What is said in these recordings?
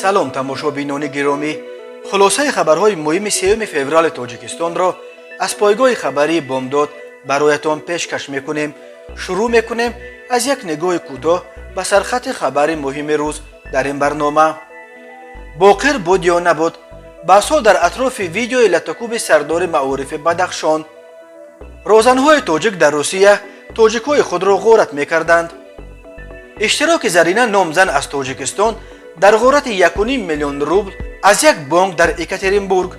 салом тамошобинони гиромӣ, хулосаи хабарҳои муҳими 3 феврали тоҷикистонро аз пойгоҳи хабарии бомдод бароятон пешкаш мекунем. шурӯъ мекунем аз як нигоҳи кӯтоҳ ба сархати хабари муҳими рӯз дар ин барнома. боқир буд ё набуд, баҳсҳо дар атрофи видеои латтакуби сардори маорифи Бадахшон. розанҳои тоҷик дар Русия тоҷикҳои худро ғорат мекарданд. иштироки Зарина номзан аз Тоҷикистон дар ғорати 1.5 миллион рубл аз як бонк дар Екатеринбург.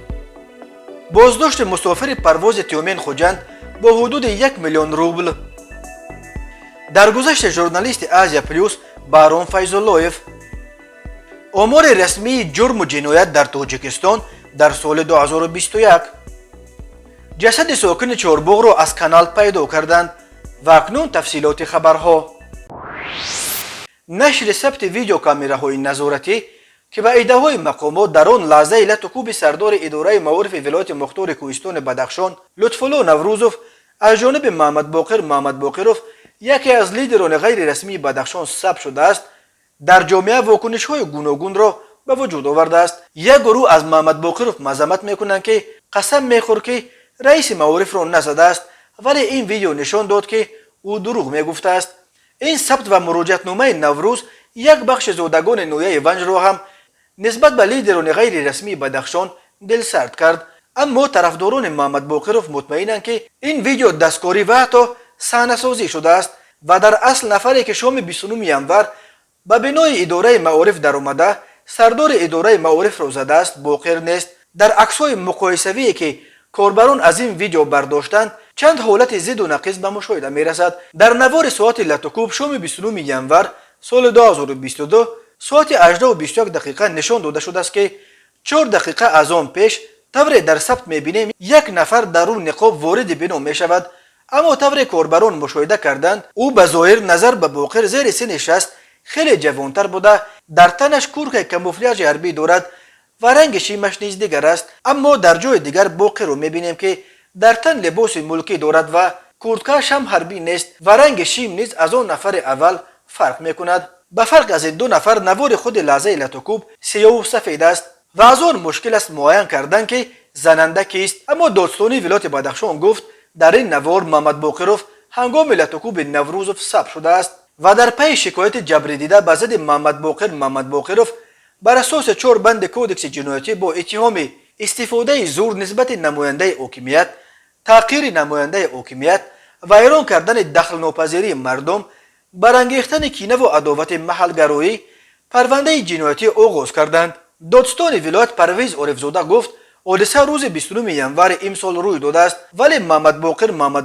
боздошти мусофири парвози Тюмен-Хуҷанд бо ҳудуди 1 миллион рубл. даргузашти журналисти Азия Плюс Баҳром Файзуллоев. омори расмии ҷурму ҷиноят дар Тоҷикистон дар соли 2021. ҷасади сокини Чорбоғро аз канал пайдо карданд ва акнун тафсилоти хабарҳо. нашри сабти видеокамераҳои назоратӣ ки ба идаҳои мақомот дар он лаҳзаи латукуби сардори идораи маорифи вилояти мухтори Кӯҳистони Бадахшон Лутфулло Наврӯзов аз ҷониби Маҳмад Боқиров, яке аз лидерони ғайрирасмии Бадахшон сабт шудааст, дар ҷомеа вокунишҳои гуногунро ба вуҷуд овардааст. як гурӯҳ аз Маҳмад Боқиров мазаммат мекунанд ки қасам мехӯрд ки раиси маорифро назадааст, вале ин видео нишон дод ки ӯ дурӯғ мегуфтааст. ин сабт ва муроҷиатномаи Наврӯз як бахши зодагони нояи Ванҷро ҳам нисбат ба лидерони ғайрирасмии Бадахшон дилсард кард. аммо тарафдорони Маҳмад Боқиров мутмаинанд ки ин видео дасткорӣ ва ҳатто саҳнасозӣ шудааст ва дар асл нафаре ки шоми 29 январ ба бинои идораи маориф даромада сардори идораи маорифро задааст Боқир нест. дар аксҳои муқоисавие ки корбарон аз ин видео бардоштанд чанд ҳолати зидду нақиз ба мушоҳида мерасад. дар навори соати латукуб шоми 29 январ соли 2022 соати 18:21 нишон дода шудааст ки 4 дақиқа аз он пеш тавре дар сабт мебинем як нафар дар рӯ ниқоб вориди бино мешавад. аммо тавре корбарон мушоҳида карданд ӯ ба зоҳир назар ба Боқир зери сини 60 хеле ҷавонтар буда, дар танаш курткаи камуфляжи ҳарбӣ дорад ва ранги шимаш низ дигар аст. аммо дар ҷои дигар Боқирро мебинем ки дар тан либоси мулкӣ дорад ва курткааш ҳам ҳарбӣ нест ва ранги шим низ аз он нафари аввал фарқ мекунад. ба фарқ аз ин ду нафар навори худи лаҳзаи латукуб сиёҳу сафед аст ва аз он мушкил аст муайян кардан ки зананда кист. аммо додстони вилояти Бадахшон гуфт дар ин навор Маҳмад Боқиров ҳангоми латукуби Наврӯзов сабт шудааст ва дар пайи шикояти ҷабридида ба зидди Маҳмад Боқиров бар асоси 4 банди кодекси ҷиноятӣ бо иттиҳоми истифодаи зур нисбати намояндаи ҳокимият, таъқири намояндаи ҳокимият, вайрон кардани дахлнопазирии мардум, барангехтани кинаву адовати маҳалгароӣ парвандаи ҷиноятӣ оғоз карданд. додстони вилоят Парвиз Орифзода гуфт ҳодиса рӯзи 29 январи имсол рӯй додааст, вале Маҳмад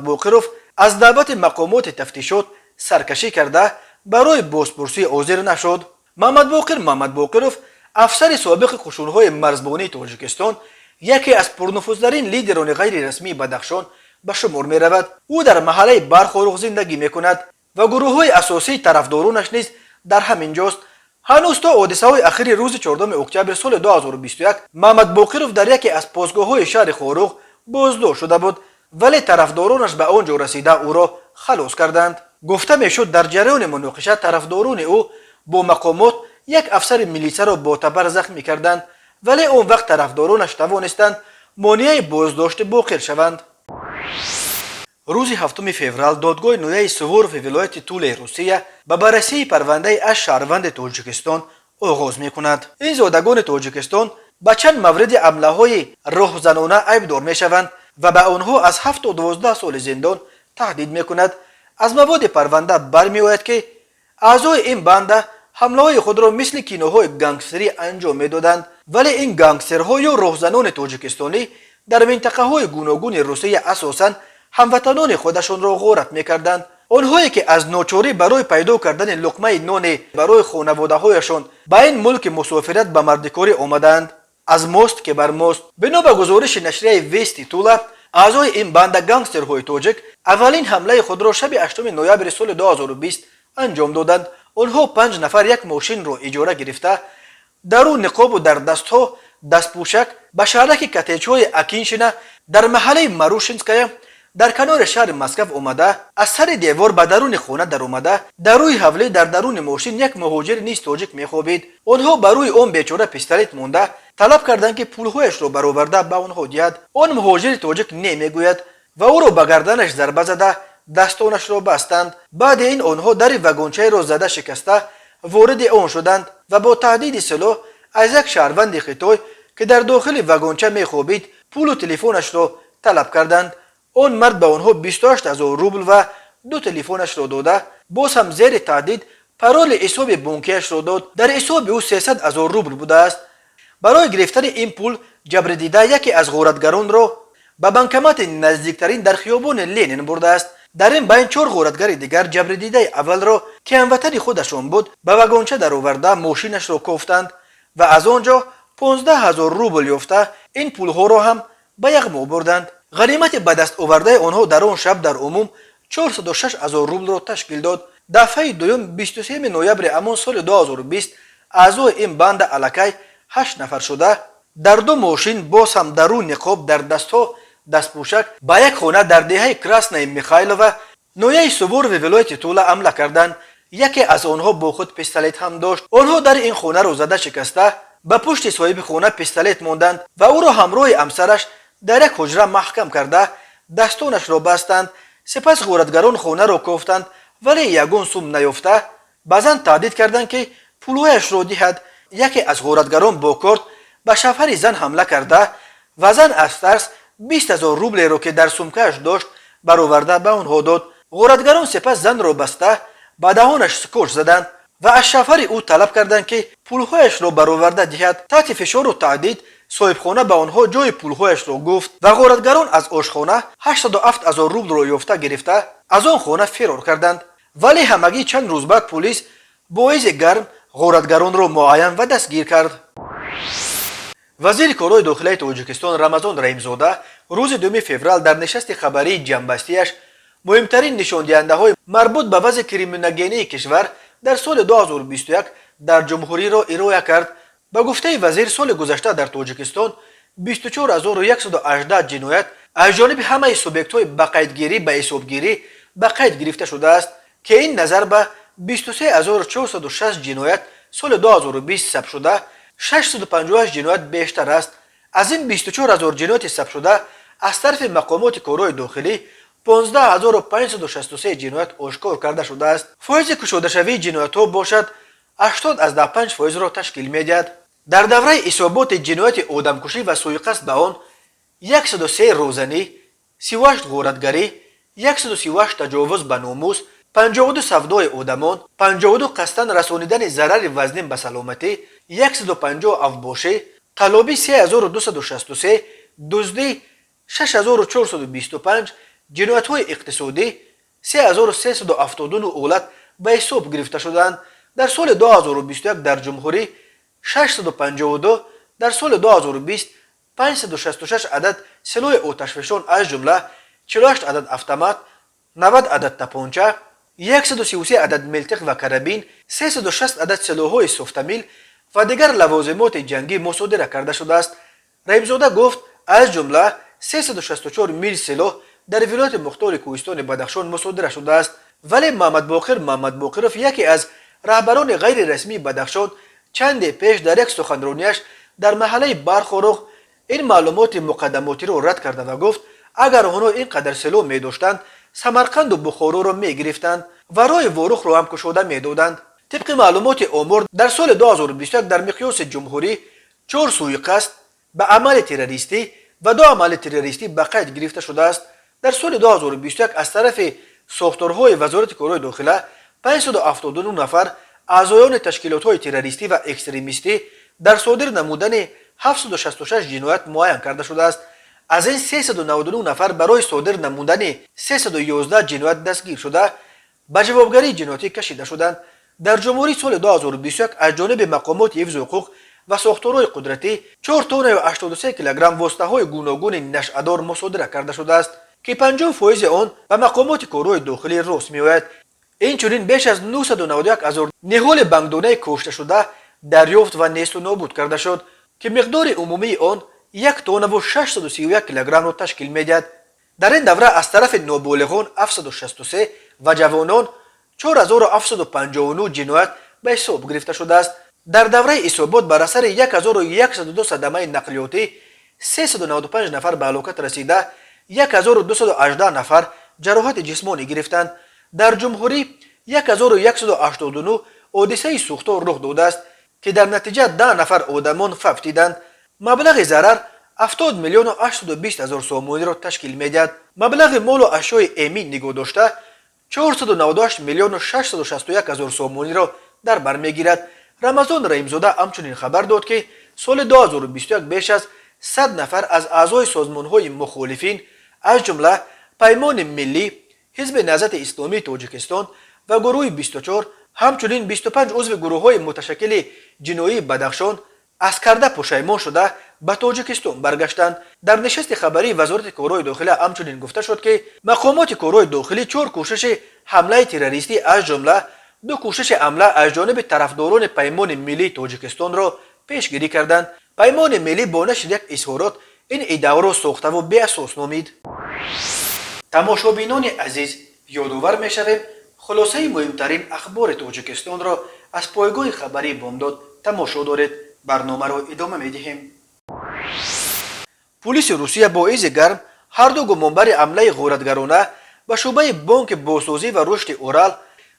Боқиров аз даъвати мақомоти тафтишот саркашӣ карда барои бозпурсӣ ҳозир нашуд. Маҳмад Боқиров афсари собиқи қушунҳои марзбонии Тоҷикистон, яке аз пурнуфузтарин лидерони ғайрирасмии Бадахшон ба шумор меравад. ӯ дар маҳаллаи Бархорух зиндагӣ мекунад ва гурӯҳҳои асосии тарафдоронаш низ дар ҳамин ҷост. ҳанӯз то ҳодисаҳои ахири рӯзи 14 октябри соли 2021 Маҳмад Боқиров дар яке аз постгоҳҳои шаҳри Хорух боздошт шуда буд, вале тарафдоронаш ба он ҷо расида ӯро халос карданд. гуфта мешуд дар ҷараёни муноқиша тарафдорони ӯ бо мақомот як афсари милисияро ботабар захмӣ карданд, вале он вақт тарафдоронаш тавонистанд монеаи боздошти Боқир шаванд. рӯзи 7 феврал додгоҳи нояи Суворови вилояти Тулаи Русия ба баррасии парвандаи аз шаҳрванди Тоҷикистон оғоз мекунад. ин зодагони Тоҷикистон ба чанд мавриди ҳамлаҳои роҳзанона айбдор мешаванд ва ба онҳо аз 7 то 12 соли зиндон таҳдид мекунад. аз маводи парванда бармеояд ки аъзои ин банда ҳамлаҳои худро мисли киноҳои гангстерӣ анҷом медоданд, вале ин гангстерҳо ё роҳзанони тоҷикистонӣ дар минтақаҳои гуногуни Русия асосан ҳамватанони худашонро ғорат мекарданд. онҳое ки аз ночорӣ барои пайдо кардани луқмаи ноне барои хонаводаҳояшон ба ин мулки мусофират ба мардикорӣ омаданд, аз мост ки бар мост. бино ба гузориши нашрияи Вести Тула, аъзои ин банда гангстерҳои тоҷик аввалин ҳамлаи худро шаби 8 ноябри соли 2020 анҷом доданд. онҳо 5 нафар як мошинро иҷора гирифта, дар ӯ ниқобу дар дастҳо дастпӯшак ба шаҳраки коттеҷҳои Акиншина дар маҳаллаи Марушинская در کنار شهر مسکو اومده از سر دیوار به درون خانه در اومده در روی حوله در درون ماشین یک مهاجر نیز تاجیک میخوابید. آنها بر روی اون بیچاره پیستولیت مونده طلب کردند که پولهایش رو برآورده به اونها دهد. اون مهاجر تاجیک نمیگوید و او را به گردنش ضربه زده دستانش را بستند. بعد این آنها در واگنچه را زده شکسته وارد آن شدند و با تهدید سلاح از یک شهروند خیتای که در داخل واگنچه میخوابید پول و تلفنش را طلب کردند. اون مرد به آنها 28,000 روبل و 2 تلفنش را داده باز هم زیر تهدید پرول حساب بانکیش را داد. در حساب او 300,000 روبل بوده است. برای گرفتن این پول جبر دیده یکی از غارتگران را به بانکمات نزدیکترین در خیابان لنین برده است. در این بین 4 غارتگر دیگر جبر دیده اول را که هموطن خودشان بود به واگنچه در آورده ماشینش را کوفتند و از آنجا 15,000 روبل یافته این پولها را هم به یغما بردند. غنیمت به دست آورده آنها در آن شب در عموم 406,000 روبل را تشکیل داد. دفعه دوم 23 نوامبر همان سال 2020 اعضای این بند الکی 8 نفر شده در 2 ماشین باز هم در روی نقاب در دستها دستپوشک به یک خانه در دهه کراسنای میخایلووا نویه سوور و ولایت تولا حمله کردند. یکی از آنها با خود پیستولیت هم داشت. آنها در این خانه را زده شکسته به پشت صاحب خانه پیستولیت ماندند و او را همراه همسرش در یک حجره محکم کرده دستانش را بستند. سپس غارتگران خانه را کوفتند ولی یگان سوم نیافته به زن تهدید کردند که پولهایش را دهد. یکی از غارتگران با کارت به شوهر زن حمله کرده و زن از ترس 20,000 روبل را که در سومکش داشت برآورده به آنها داد. غارتگران سپس زن را بسته به دهانش سکوچ زدند و از شوهر او طلب کردند که پولهایش را برآورده دهد. تحت فشار و تهدید صاحب خانه به آنها جای پولهایش را گفت و غارتگران از آشخانه 807,000 روبل را یافته گرفته از آن خانه فرار کردند. ولی همگی چند روز بعد پلیس با ایز گرم غارتگران را معاین و دستگیر کرد. وزیر کارهای داخلی تاجیکستان رمضان رحیمزاده روز 2 فوریه در نشست خبری جنبستیش مهمترین نشان دهنده های مربوط به وضع کریمینوگنی کشور در سال 2021 در جمهوری را ارائه کرد. به گفته وزیر سال گذشته در تاجیکستان 24,118 جنایت از جانب همه سوبیکت های به قیدگیری به حسابگیری به قید گرفته شده است که این نظر به 23,460 جنایت سال 2020 ثبت شده 658 جنایت بیشتر است. از این 24,000 جنایت ثبت شده از طرف مقامات کارهای داخلی 15,563 جنایت آشکار کرده شده است. فایز کشوده شوی جنایت ها باشد 80% را تشکیل می‌دهد. در دوره حسابات جنایت آدمکشی و سوءقصد به آن 103 روزنی، 38 غارتگری، 138 تجاوز به ناموس، 52 سودای آدمان، 52 قصداً رسانیدن ضرر وزنین به سلامتی، 150 افباشی، قلابی 3263، دزدی 6425، جنایت های اقتصادی 3379 اولت به حساب گرفته شدند. در سال 2021 در جمهوری 652، در سال 2020 566 عدد سلاح آتشفشان از جمله 48 عدد автомат، 90 عدد تپانچه، 133 عدد ملتق و کرابین، 360 عدد سلاح‌های سوفتمیل و دیگر لوازمات جنگی مصادره کرده شده است. رحیمزاده گفت از جمله 364 میل سلاح در ولایت مختار کوهستان بدخشان مصادره شده است. ولی محمد باقرов یکی از رهبران غیر رسمی بدخشان چند پیش در یک سخنرانیش در محله برخوروغ این معلومات مقدماتی را رد کرده و گفت اگر آنها اینقدر سلاح می داشتند سمرقند و بخارا را می گرفتند و راه واروخ را هم کشوده می دادند. طبق معلومات آمار در سال 2021 در مقیاس جمهوری 4 سوءقصد به عمل تروریستی و 2 عمل تروریستی به قید گرفته شده است. در سال 2021 از طرف ساختارهای وزارت کارهای داخله 579 نفر اعضایان تشکیلات‌های تروریستی و اکستریمیستی در صادر نمودن 766 جنایت معین کرده شده است. از این 399 نفر برای صادر نمودن 311 جنایت دستگیر شده به جوابگری جنایتی کشیده شدند. در جمهوری سال 2021 از جانب مقامات حفظ حقوق و ساختارهای قدرتی 4 تن و 83 کیلوگرم واسطه‌های گوناگون نشأه‌دار مصادره کرده شده است که 50% آن به مقامات کارهای داخلی راست می‌آید. اینچنین بیش از 991,000 نهال بانکداری کشته شده دریافت و نیست و نابود کرده شد که مقدار عمومی آن 1 تن و 631 کیلوگرم را تشکیل می‌دهد. در این دوره از طرف نابالغان 763 و جوانان 4759 جنایت به حساب گرفته شده است. در دوره اصابات بر اثر 1102 صدمه نقلیاتی 395 نفر به هلاکت رسیده، 1218 نفر جراحت جسمانی گرفتند. در جمهوری 1189 حادثه سوختار رخ داده است که در نتیجه 10 نفر آدمان فوت دیدند. مبلغ ضرر 70 میلیون و 820 هزار سومانی را تشکیل می‌دهد. مبلغ مال و اشیاء ایمن نگاه داشته 498 میلیون و 661 هزار سومانی را در بر میگیرد. رمضان رحیم‌زاده همچنین خبر داد که سال 2021 بیش از 100 نفر از اعضای سازمان‌های مخالفین از جمله پیمان ملی، حزب نهضت اسلامی تاجیکستان و گروه 24 همچنین 25 عضو گروه‌های متشکل جنایی بدخشان از کرده پشیمان شده به تاجیکستان برگشتند. در نشست خبری وزارت کارهای داخلی همچنین گفته شد که مقامات کارهای داخلی 4 کوشش حمله تروریستی از جمله 2 کوشش حمله از جانب طرفداران پیمان ملی تاجیکستان را پیشگیری کردند. پیمان ملی با نشر یک اظهارات این ادعا را ساخته و بی اساس نامید. تماشابینان عزیز، یادآور می‌شویم خلاصه مهمترین اخبار تاجیکستان را از پایگاه خبری بامداد تماشا دارید. برنامه را ادامه می‌دهیم. پلیس روسیه با ایز گرم هر دو گمانبر حمله غارتگرانه به شعبه بانک بازسازی و رشد اورال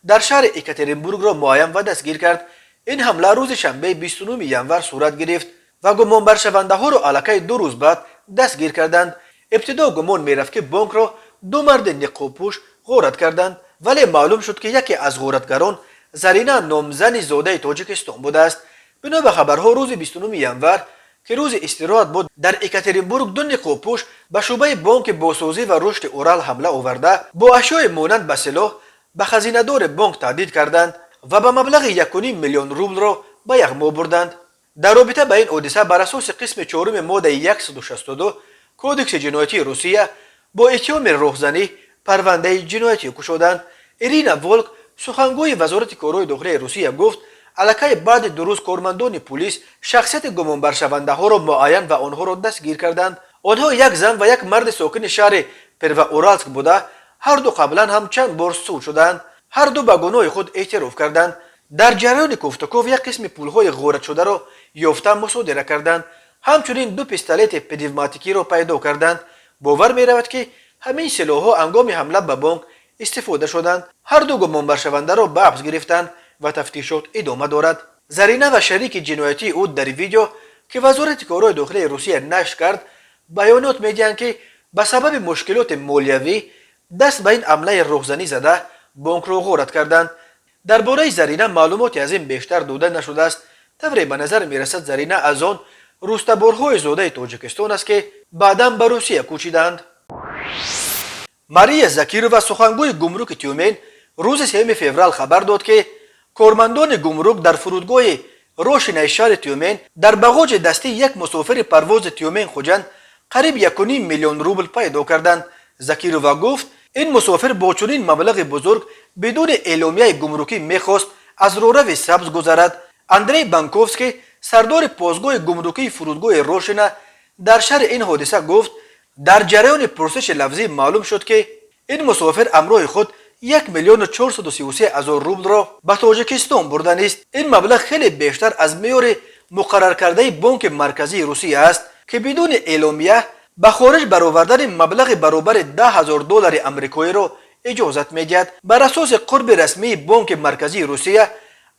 در شهر اکاترینبورگ را معین و دستگیر کرد. این حمله روز شنبه 29 ژانویه صورت گرفت و گمانبر شونده ها را علاقه 2 روز بعد دستگیر کردند. ابتدا گمان می‌رفت که بانک را 2 مرد نقاب‌پوش غارت کردند، ولی معلوم شد که یکی از غارتگران زرینه نامزن زاده تاجیکستان بوده است. بنا به خبرها روز 29 ژانویه که روز استراحت بود، در اکاترینبورگ 2 نقاب‌پوش به شعبه بانک بازسازی و رشد اورال حمله آورده با اشیاء مانند به سلاح به خزینه‌دار بانک تهدید کردند و به مبلغ 1.5 میلیون روبل را به یغما بردند. در رابطه با این حادثه بر اساس قسم 4 ماده 162 کودکس جنایتی روسیه با اتهام راهزنی پرونده جنایتی گشودند. ایرینا ولک سخنگوی وزارت کارهای داخلی روسیه گفت علاقه بعد 2 روز کارمندان پلیس شخصیت گمانبر شونده ها را معین و آنها را دستگیر کردند. آنها یک زن و یک مرد ساکن شهر پروورالسک بوده، هر دو قبلا هم چند بار سود شدند. هر دو به گناه خود اعتراف کردند. در جریان کوفتکوف یک قسم پولهای غارت شده را یافته مصادره کردند. همچنین 2 پیستولت پنوماتیکی را پیدا کردند. باور می رود که همین سلاح‌ها هنگام حمله به بانک استفاده شدند. هر دو گمانبر شونده را به حبس گرفتند و تفتیشات ادامه دارد. زرینه و شریک جنایتی او در ویدیو که وزارت کارهای داخلی روسیه نشر کرد بیانات می‌دهند که به سبب مشکلات مالیوی دست به این حمله راهزنی زده بانک را غارت کردند. درباره زرینه معلوماتی از این بیشتر داده نشده است. طوری به نظر می‌رسد زرینه از آن روستابارهای زاده تاجیکستان است که بعداً به روسیه کوچیدند. ماریا زکیرووا سخنگوی گمرک تیومن روز 3 فوریه خبر داد که کارمندان گمرک در فرودگاه روشن شهر تیومن در بغاج دستی یک مسافر پرواز تیومن خوجند قریب 1.5 میلیون روبل پیدا کردند. زکیرووا گفت این مسافر با چنین مبلغ بزرگ بدون اعلامیه گمرکی میخواست از رورو سبز گذرد. اندری بانکوفسکی سردار پاسگاه گمرکی فرودگاه روشن در شهر این حادثه گفت در جریان پرسش لفظی معلوم شد که این مسافر همراه خود 1,433,000 روبل را به تاجیکستان برده است. این مبلغ خیلی بیشتر از معیار مقرر کرده بانک مرکزی روسیه است که بدون اعلامیه به خارج برآوردن مبلغ برابر $10,000 آمریکایی را اجازت می‌دهد. بر اساس قرب رسمی بانک مرکزی روسیه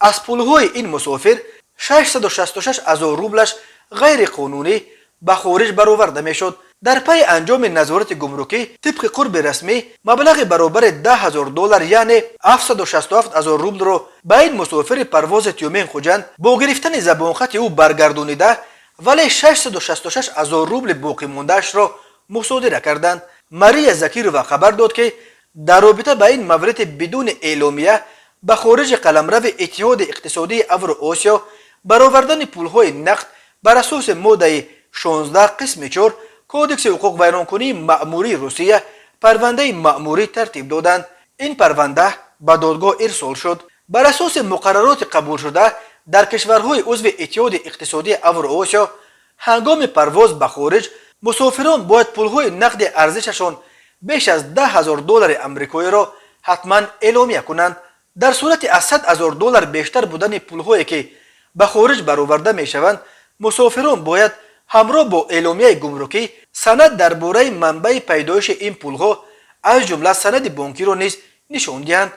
از پولهای این مسافر 666,000 روبلش غیر قانونی به خارج برآورده میشد. در پی انجام نظارت گمرکی طبق قرب رسمی مبلغ برابر $10,000 یعنی 767,000 روبل را به این مسافر پرواز تیومن خوجند با گرفتن زبانخط او برگردانیده، ولی 666,000 روبل باقی مونده‌اش را مصادره کردند. ماریا زکیرووا خبر داد که در رابطه با این مورد بدون اعلامیه به خارج قلمرو اتحاد اقتصادی اوراسیا برآوردن پولهای نقد بر اساس ماده 16 قسم 4 کودکس حقوق ویرانکنی مأموری روسیه پرونده مأموری ترتیب دادند. این پرونده به دادگاه ارسال شد. بر اساس مقررات قبول شده در کشورهای عضو اتحاد اقتصادی اوراسیا هنگام پرواز به خارج مسافران باید پولهای نقد ارزششان بیش از $10,000 آمریکایی را حتما اعلامیه کنند. در صورت از $100,000 بیشتر بودن پولهایی که به خارج برآورده می شوند، مسافران باید همراه با اعلامیه گمرکی سند درباره منبع پیدایش این پولها از جمله سند بانکی را نیز نشان دهند.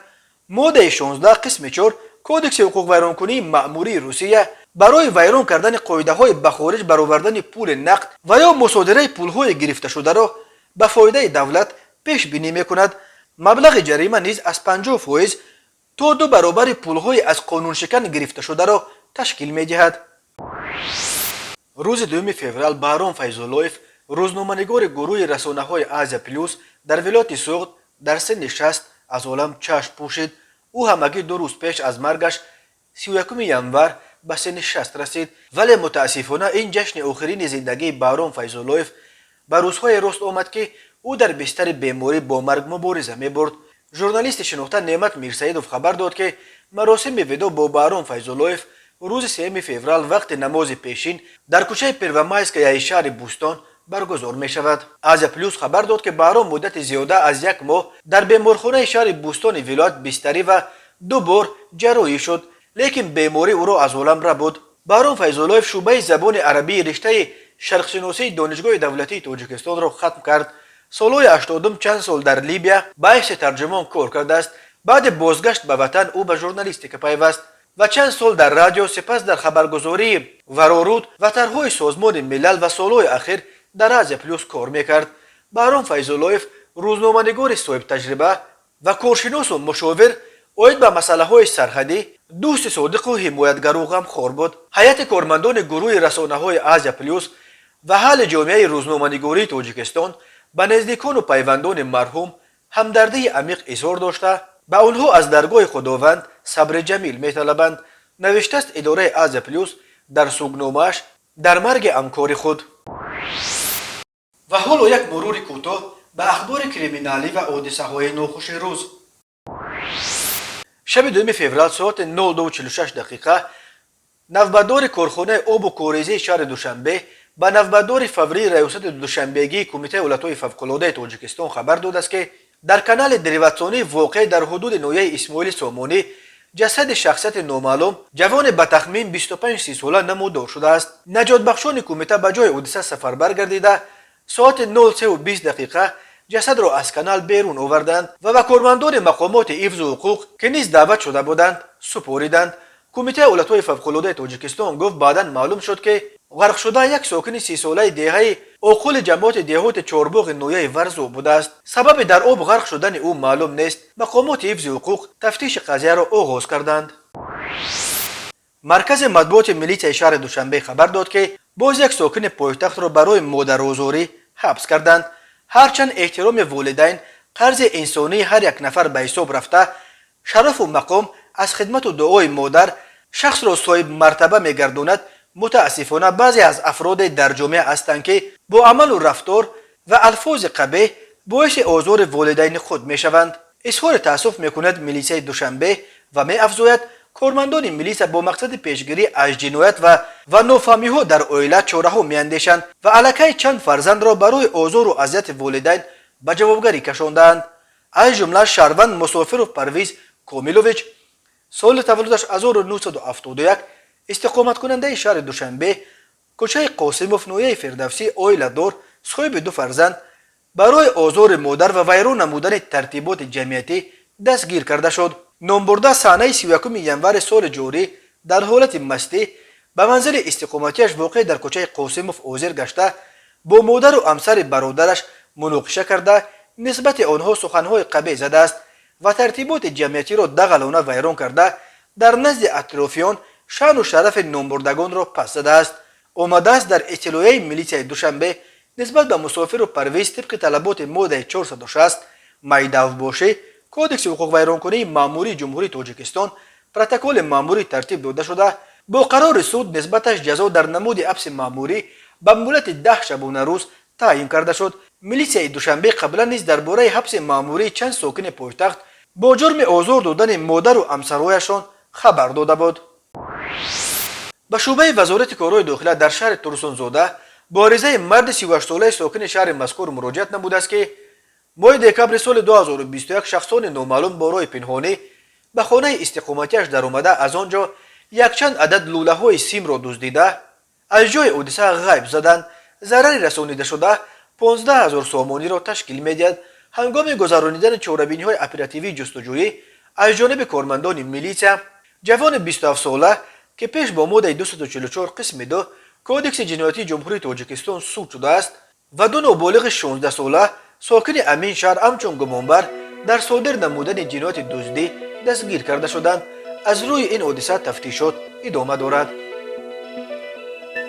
ماده 16 قسم 4 کودکس حقوق ویرانکنی مأموری روسیه برای ویران کردن قاعده‌های به خارج برآوردن پول نقد و یا مصادره پولهای گرفته شده را به فایده دولت پیش بینی می‌کند. مبلغ جریمه نیز از 50% تا 2 برابر پولهای از قانون شکن گرفته شده را تشکیل می‌دهد. روز 2 فوریه بهرام فیض‌اللهیف، روزنامه‌نگار گروه رسانه‌های آزیا پلوس در ولایت سوغد در سن 60 از عالم چشم پوشید. او همگی 2 روز پیش از مرگش 31 ینور به سن 60 رسید، ولی متاسفانه این جشن آخرین زندگی بهرام فیض‌اللهیف به روزهای راست آمد که او در بستر بیماری با مرگ مبارزه می‌برد. ژورنالیست شناخته نعمت میرسیدوف خبر داد که مراسم وداع با بهرام فیض‌اللهیف روز 3 فوریه وقت نماز پیشین در کوچه پرومایسکای شهر بوستان برگزار می شود. آزیا پلوس خبر داد که بهرام مدت زیاده از 1 ماه در بیمارخانه شهر بوستان ولایت بستری و 2 بار جراحی شد، لیکن بیماری او را از عالم ربود. بهرام فیض‌اللهیف شعبه زبان عربی رشته شرقشناسی دانشگاه دولتی تاجیکستان را ختم کرد. سالهای 80 چند سال در لیبیا به حیث ترجمان کار کرده است. بعد بازگشت به وطن او به ژورنالیستیک پیوست و چند سال در رادیو، سپس در خبرگزاری ورارود و طرحهای سازمان ملل و سالهای اخیر در آزیا پلوس کار میکرد. بهرام فیض‌اللهیف روزنامه‌نگار صاحب تجربه و کارشناس و مشاور اوید به مسائل سرحدی، دوست صادق و حمایتگر و غمخوار بود. هیئت کارمندان گروه رسانه‌های آزیا پلوس و حال جامعه روزنامه‌نگاری تاجیکستان به نزدیکان و پیوندان مرحوم همدردی عمیق اظهار داشته به آنها از درگاه خداوند صبر جمیل می‌طلبند. نوشته است اداره آزیا پلوس در سوگنامه‌اش در مرگ همکار خود. و حالا یک مرور کوتاه به اخبار کریمینالی و حادثه‌های ناخوش روز. شب 2 فوریه ساعت 02:46 دقیقه نوبتدار کارخانه آب و کاریزی شهر دوشنبه به نوبتدار فوری ریاست دوشنبگی کمیته حالت‌های فوق‌العاده تاجیکستان خبر داده است که در کانال دریوتسانی واقع در حدود ناحیه اسماعیل سامانی جسد شخصیت نامعلوم جوان به تخمین 25-30 ساله نمودار شده است. نجات بخشان کمیته به جای حادثه سفربر گردیده ساعت 03:20 دقیقه جسد را از کانال بیرون آوردند و به کارمندان مقامات حفظ حقوق که نیز دعوت شده بودند سپاریدند. کمیته حالت‌های فوق‌العاده تاجیکستان گفت بعداً معلوم شد که غرق شده یک ساکن 30 ساله دهه اوقل جماعت دهات چهارباغ ناحیه ورزو بوده است. سبب در آب غرق شدن او معلوم نیست. مقامات حفظ حقوق تفتیش قضیه را آغاز کردند. مرکز مطبوعات ملیت شهر دوشنبه خبر داد که باز یک ساکن پایتخت را برای مادرآزاری حبس کردند. هرچند احترام والدین قرض انسانی هر یک نفر به حساب رفته، شرف و مقام از خدمت و دعای مادر شخص را صاحب مرتبه می‌گرداند. متاسفانه بعضی از افراد در جامعه هستند که با عمل و رفتار و الفاظ قبیح باعث آزار والدین خود میشوند. اظهار تأسف میکند میلیسه دوشنبه و می‌افزاید کارمندان میلیس با مقصد پیشگیری از جنایت و نافهمی‌ها در عائله چاره‌ها می‌اندیشند و الکی چند فرزند را برای آزار و اذیت والدین به جوابگری کشاندند. از جمله شهروند مسافر و پرویز کامیلوویچ سال تولدش 1971 استقامت کننده شهر دوشنبه کوچه قاسموف نوحیه فردوسی عائله دار صاحب 2 فرزند برای آزار مادر و ویران نمودن ترتیبات جمعیتی دستگیر کرده شد. نامبرده صحنه 31 ینور سال جاری در حالت مستی به منزل استقامتیش واقع در کوچه قاسموف حاضر گشته با مادر و همسر برادرش مناقشه کرده نسبت آنها سخنهای قبیح زده است و ترتیبات جمعیتی را دغلانه ویران کرده در نزد اطرافیان شان و شرف نامبردگان را پس زده است. آمده است در اطلاعیه میلیسه دوشنبه نسبت به مسافر و پرویز طبق طلبات ماده 460 مایداو باشه کودکس حقوق ویرانکنی مأموری جمهوری تاجیکستان پروتکل مأموری ترتیب داده شده با قرار سود نسبتش جزا در نمود حبس مأموری به مدت 10 شبانه روز تعیین کرده شد. میلیسه دوشنبه قبلا نیز درباره حبس مأموری چند ساکن پایتخت با جرم آزار دادن مادر و همسرهایشان خبر داده بود. به شعبه وزارت کارهای داخله در شهر ترسونزاده با عریضه مرد 38 ساله ساکن شهر مذکور مراجعت نموده است که ماه دکبر سال 2021 شخصان نامعلوم با راه پنهانی به خانه استقامتیش در آمده از آنجا یک چند عدد لوله های سیم را دزدیده از جای حادثه غیب زدند. ضرر رسانیده شده 15,000 سامانی را تشکیل می‌دهد. هنگام گذرانیدن چاره‌بینی های اپراتیوی جستجویی از جانب کارمندان میلیسیا، جوان 27 ساله که پیش با ماده 244 قسم 2 کودکس جنایتی جمهوری تاجیکستان سود شده است و دو نابالغ 16 ساله ساکن امین شهر همچون گمانبر در صادر نمودن جنایت دزدی دستگیر کرده شدند. از روی این حادثه تفتیشات ادامه دارد.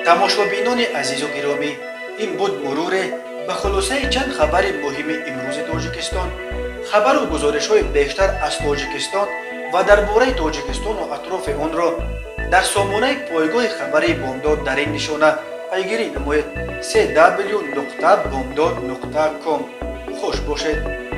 تماشابینان عزیز و گرامی، این بود مرور به خلاصه چند خبر مهم امروز تاجیکستان. خبر و گزارش های بیشتر از تاجیکستان و درباره تاجیکستان و اطراف آن را در سامانه پایگاه خبری بامداد در این نشانه پیگیری نمایید: www.bamdad.com. خوش باشید.